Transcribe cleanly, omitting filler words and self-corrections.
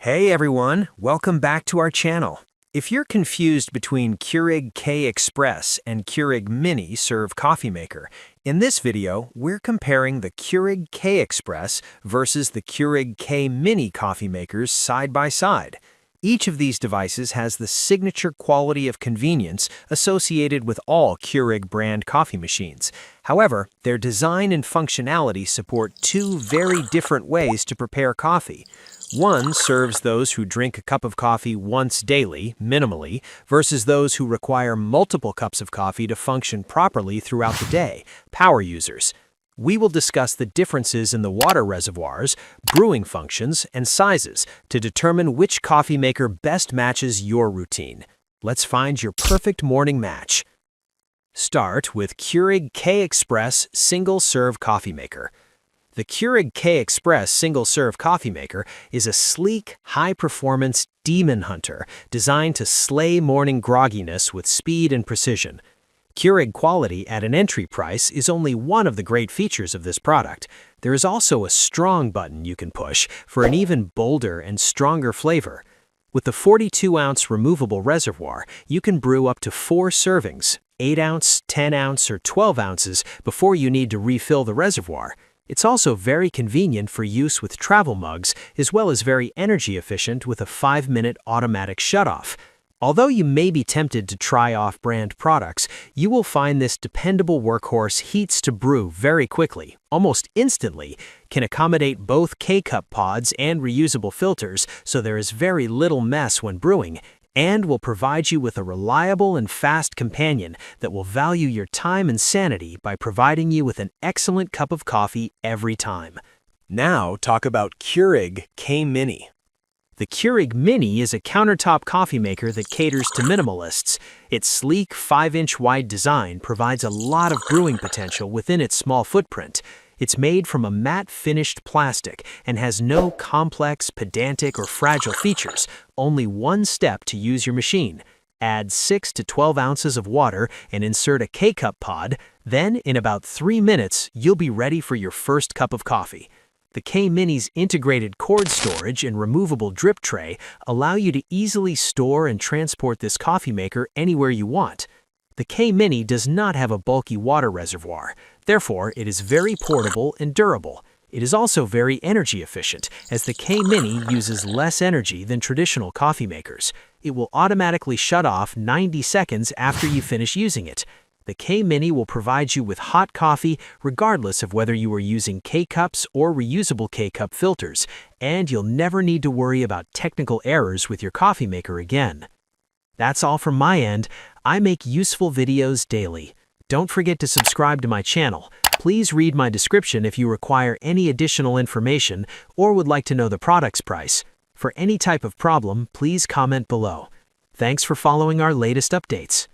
Hey everyone, welcome back to our channel. If you're confused between Keurig K-Express and Keurig Mini Serve Coffee Maker, in this video, we're comparing the Keurig K-Express versus the Keurig K-Mini coffee makers side by side. Each of these devices has the signature quality of convenience associated with all Keurig brand coffee machines. However, their design and functionality support two very different ways to prepare coffee. One serves those who drink a cup of coffee once daily, minimally, versus those who require multiple cups of coffee to function properly throughout the day, power users. We will discuss the differences in the water reservoirs, brewing functions, and sizes to determine which coffee maker best matches your routine. Let's find your perfect morning match. Start with Keurig K-Express Single-Serve Coffee Maker. The Keurig K-Express single-serve coffee maker is a sleek, high-performance demon hunter designed to slay morning grogginess with speed and precision. Keurig quality at an entry price is only one of the great features of this product. There is also a strong button you can push for an even bolder and stronger flavor. With the 42-ounce removable reservoir, you can brew up to 4 servings, 8-ounce, 10-ounce, or 12 ounces before you need to refill the reservoir. It's also very convenient for use with travel mugs, as well as very energy efficient with a 5-minute automatic shutoff. Although you may be tempted to try off-brand products, you will find this dependable workhorse heats to brew very quickly, almost instantly, can accommodate both K-cup pods and reusable filters, so there is very little mess when brewing, and will provide you with a reliable and fast companion that will value your time and sanity by providing you with an excellent cup of coffee every time. Now talk about Keurig K-Mini. The Keurig Mini is a countertop coffee maker that caters to minimalists. Its sleek 5-inch wide design provides a lot of brewing potential within its small footprint. It's made from a matte finished plastic and has no complex, pedantic, or fragile features, only one step to use your machine. Add 6 to 12 ounces of water and insert a K-cup pod, then in about 3 minutes, you'll be ready for your first cup of coffee. The K-Mini's integrated cord storage and removable drip tray allow you to easily store and transport this coffee maker anywhere you want. The K-Mini does not have a bulky water reservoir. Therefore, it is very portable and durable. It is also very energy efficient, as the K-Mini uses less energy than traditional coffee makers. It will automatically shut off 90 seconds after you finish using it. The K-Mini will provide you with hot coffee regardless of whether you are using K-cups or reusable K-cup filters, and you'll never need to worry about technical errors with your coffee maker again. That's all from my end. I make useful videos daily. Don't forget to subscribe to my channel. Please read my description if you require any additional information or would like to know the product's price. For any type of problem, please comment below. Thanks for following our latest updates.